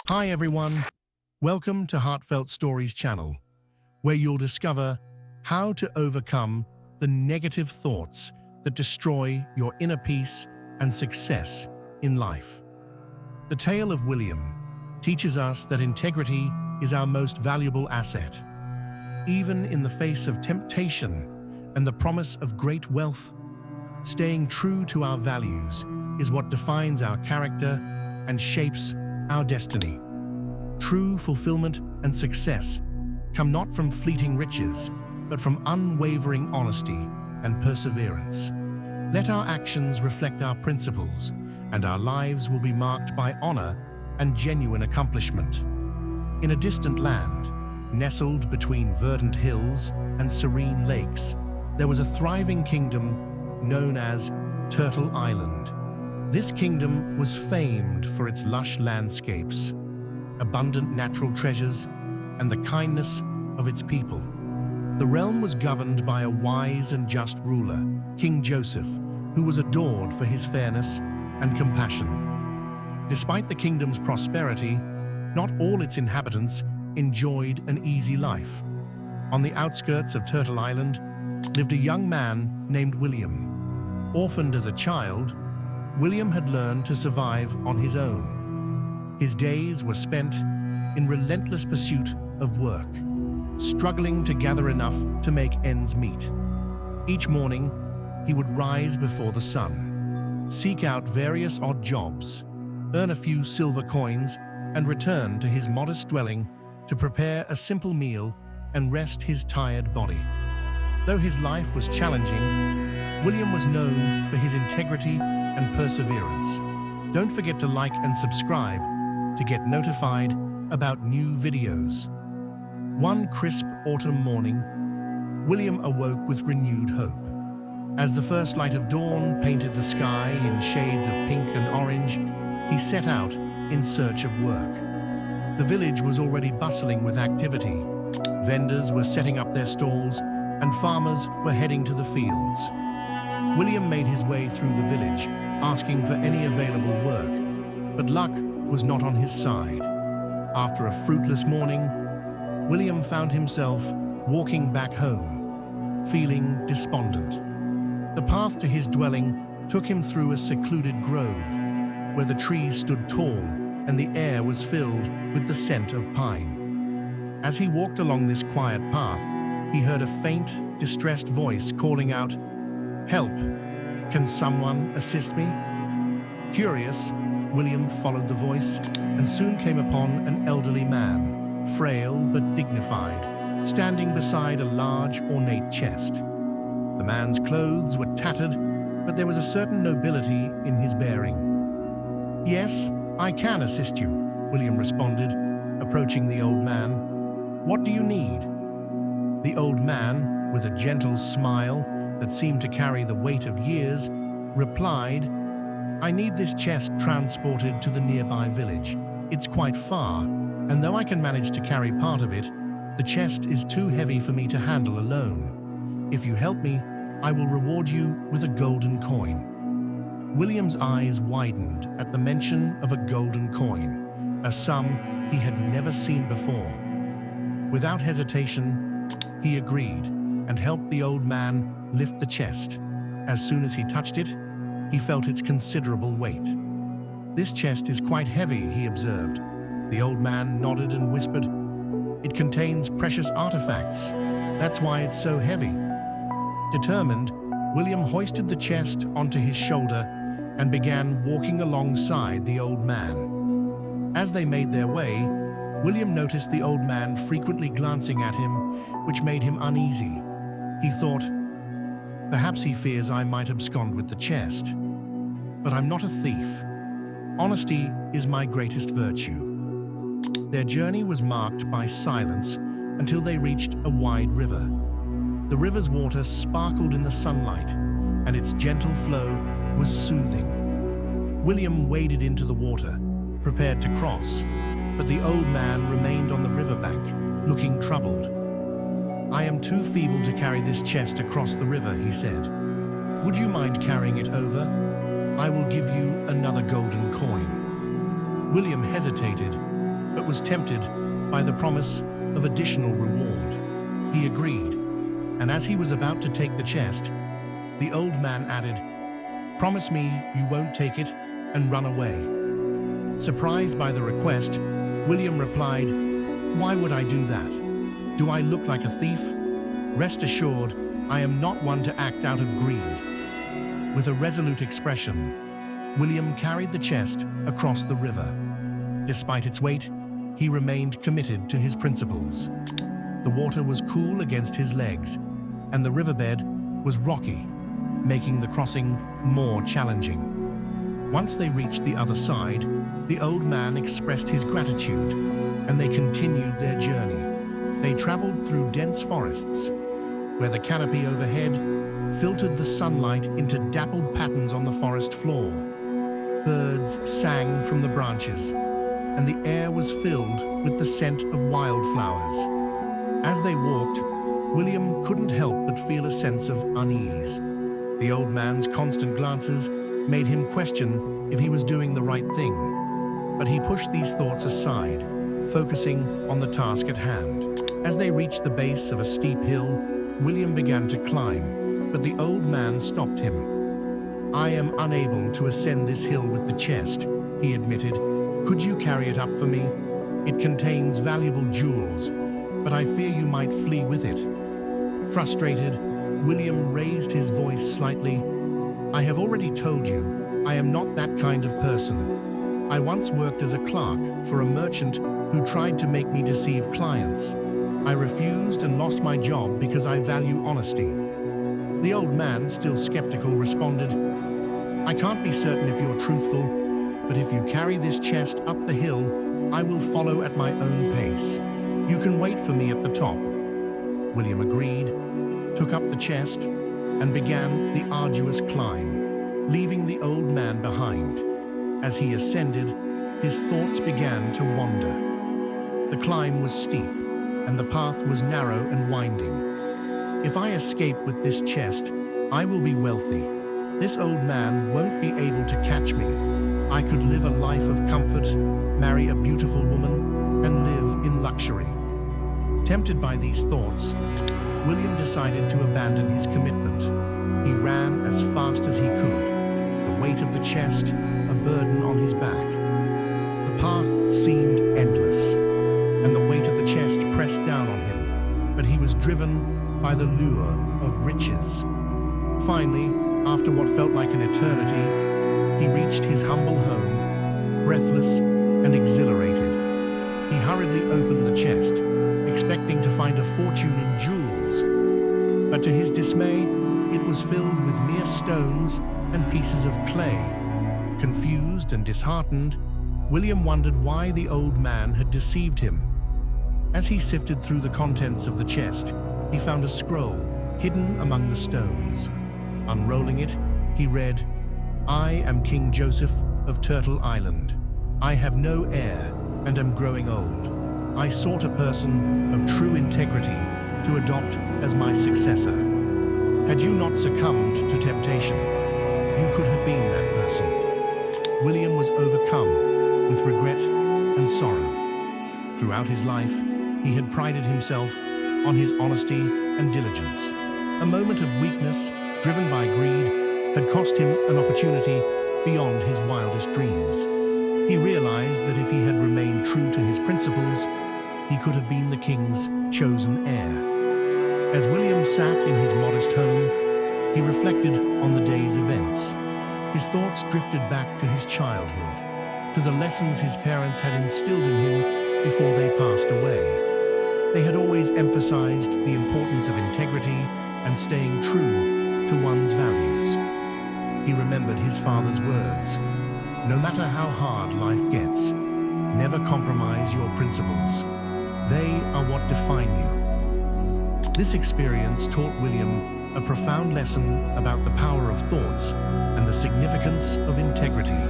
Hi everyone, welcome to Heartfelt Stories Channel, where you'll discover how to overcome the negative thoughts that destroy your inner peace and success in life. The tale of William teaches us that integrity is our most valuable asset. Even in the face of temptation and the promise of great wealth, staying true to our values is what defines our character and shapes our destiny. True fulfillment and success come not from fleeting riches, but from unwavering honesty and perseverance. Let our actions reflect our principles, and our lives will be marked by honor and genuine accomplishment. In a distant land, nestled between verdant hills and serene lakes, there was a thriving kingdom known as Turtle Island. This kingdom was famed for its lush landscapes, abundant natural treasures, and the kindness of its people. The realm was governed by a wise and just ruler, King Joseph, who was adored for his fairness and compassion. Despite the kingdom's prosperity, not all its inhabitants enjoyed an easy life. On the outskirts of Turtle Island lived a young man named William. Orphaned as a child, William had learned to survive on his own. His days were spent in relentless pursuit of work, struggling to gather enough to make ends meet. Each morning, he would rise before the sun, seek out various odd jobs, earn a few silver coins, and return to his modest dwelling to prepare a simple meal and rest his tired body. Though his life was challenging, William was known for his integrity and perseverance. Don't forget to like and subscribe to get notified about new videos. One crisp autumn morning, William awoke with renewed hope. As the first light of dawn painted the sky in shades of pink and orange, he set out in search of work. The village was already bustling with activity. Vendors were setting up their stalls, and farmers were heading to the fields. William made his way through the village, asking for any available work, but luck was not on his side. After a fruitless morning, William found himself walking back home, feeling despondent. The path to his dwelling took him through a secluded grove, where the trees stood tall and the air was filled with the scent of pine. As he walked along this quiet path, he heard a faint, distressed voice calling out, "Help! Can someone assist me?" Curious, William followed the voice and soon came upon an elderly man, frail but dignified, standing beside a large, ornate chest. The man's clothes were tattered, but there was a certain nobility in his bearing. "Yes, I can assist you," William responded, approaching the old man. "What do you need?" The old man, with a gentle smile that seemed to carry the weight of years, replied, "I need this chest transported to the nearby village. It's quite far, and though I can manage to carry part of it, the chest is too heavy for me to handle alone. If you help me, I will reward you with a golden coin." William's eyes widened at the mention of a golden coin, a sum he had never seen before. Without hesitation, he agreed and helped the old man lift the chest. As soon as he touched it, he felt its considerable weight. "This chest is quite heavy," he observed. The old man nodded and whispered, "It contains precious artifacts. That's why it's so heavy." Determined, William hoisted the chest onto his shoulder and began walking alongside the old man. As they made their way, William noticed the old man frequently glancing at him, which made him uneasy. He thought, "Perhaps he fears I might abscond with the chest. But I'm not a thief. Honesty is my greatest virtue." Their journey was marked by silence until they reached a wide river. The river's water sparkled in the sunlight, and its gentle flow was soothing. William waded into the water, prepared to cross, but the old man remained on the riverbank, looking troubled. "I am too feeble to carry this chest across the river," he said. "Would you mind carrying it over? I will give you another golden coin." William hesitated, was tempted by the promise of additional reward. He agreed, and as he was about to take the chest, the old man added, "Promise me you won't take it and run away." Surprised by the request, William replied, "Why would I do that? Do I look like a thief? Rest assured, I am not one to act out of greed." With a resolute expression, William carried the chest across the river. Despite its weight, he remained committed to his principles. The water was cool against his legs, and the riverbed was rocky, making the crossing more challenging. Once they reached the other side, the old man expressed his gratitude, and they continued their journey. They traveled through dense forests, where the canopy overhead filtered the sunlight into dappled patterns on the forest floor. Birds sang from the branches, and the air was filled with the scent of wildflowers. As they walked, William couldn't help but feel a sense of unease. The old man's constant glances made him question if he was doing the right thing. But he pushed these thoughts aside, focusing on the task at hand. As they reached the base of a steep hill, William began to climb, but the old man stopped him. "I am unable to ascend this hill with the chest," he admitted. "Could you carry it up for me? It contains valuable jewels, but I fear you might flee with it." Frustrated, William raised his voice slightly. "I have already told you, I am not that kind of person. I once worked as a clerk for a merchant who tried to make me deceive clients. I refused and lost my job because I value honesty." The old man, still skeptical, responded, "I can't be certain if you're truthful, but if you carry this chest up the hill, I will follow at my own pace. You can wait for me at the top." William agreed, took up the chest, and began the arduous climb, leaving the old man behind. As he ascended, his thoughts began to wander. The climb was steep, and the path was narrow and winding. "If I escape with this chest, I will be wealthy. This old man won't be able to catch me. I could live a life of comfort, marry a beautiful woman, and live in luxury." Tempted by these thoughts, William decided to abandon his commitment. He ran as fast as he could, the weight of the chest a burden on his back. The path seemed endless, and the weight of the chest pressed down on him, but he was driven by the lure of riches. Finally, after what felt like an eternity, he reached his humble home, breathless and exhilarated. He hurriedly opened the chest, expecting to find a fortune in jewels. But to his dismay, it was filled with mere stones and pieces of clay. Confused and disheartened, William wondered why the old man had deceived him. As he sifted through the contents of the chest, he found a scroll hidden among the stones. Unrolling it, he read, "I am King Joseph of Turtle Island. I have no heir and am growing old. I sought a person of true integrity to adopt as my successor. Had you not succumbed to temptation, you could have been that person." William was overcome with regret and sorrow. Throughout his life, he had prided himself on his honesty and diligence. A moment of weakness, driven by greed, had cost him an opportunity beyond his wildest dreams. He realized that if he had remained true to his principles, he could have been the king's chosen heir. As William sat in his modest home, he reflected on the day's events. His thoughts drifted back to his childhood, to the lessons his parents had instilled in him before they passed away. They had always emphasized the importance of integrity and staying true to one's values. He remembered his father's words, "No matter how hard life gets, never compromise your principles. They are what define you." This experience taught William a profound lesson about the power of thoughts and the significance of integrity.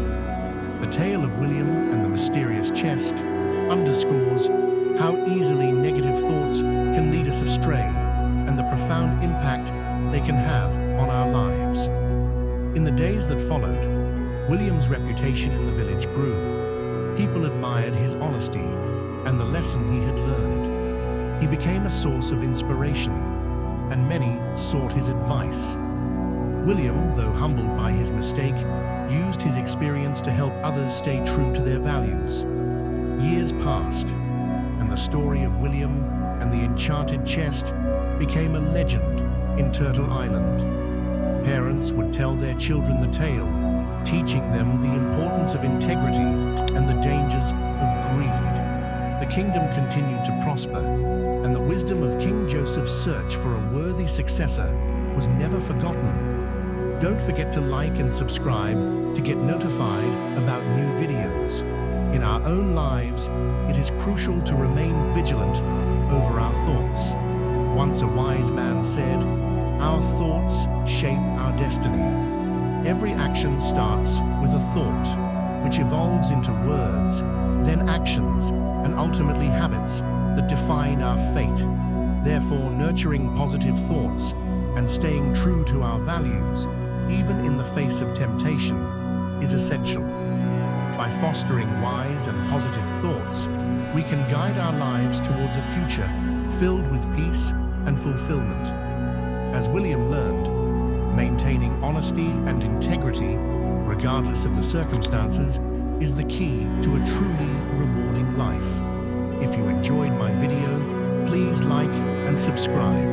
The tale of William and the mysterious chest underscores how easily negative thoughts can lead us astray and the profound impact they can have on our lives. In the days that followed, William's reputation in the village grew. People admired his honesty, and the lesson he had learned. He became a source of inspiration, and many sought his advice. William, though humbled by his mistake, used his experience to help others stay true to their values. Years passed, and the story of William and the enchanted chest became a legend in Turtle Island. Parents would tell their children the tale, teaching them the importance of integrity and the dangers of greed. The kingdom continued to prosper, and the wisdom of King Joseph's search for a worthy successor was never forgotten. Don't forget to like and subscribe to get notified about new videos. In our own lives, it is crucial to remain vigilant over our thoughts. Once a wise man said, "Our thoughts shape our destiny." Every action starts with a thought, which evolves into words, then actions, and ultimately habits that define our fate. Therefore, nurturing positive thoughts and staying true to our values, even in the face of temptation, is essential. By fostering wise and positive thoughts, we can guide our lives towards a future filled with peace and fulfillment. As William learned, maintaining honesty and integrity, regardless of the circumstances, is the key to a truly rewarding life. If you enjoyed my video, please like and subscribe.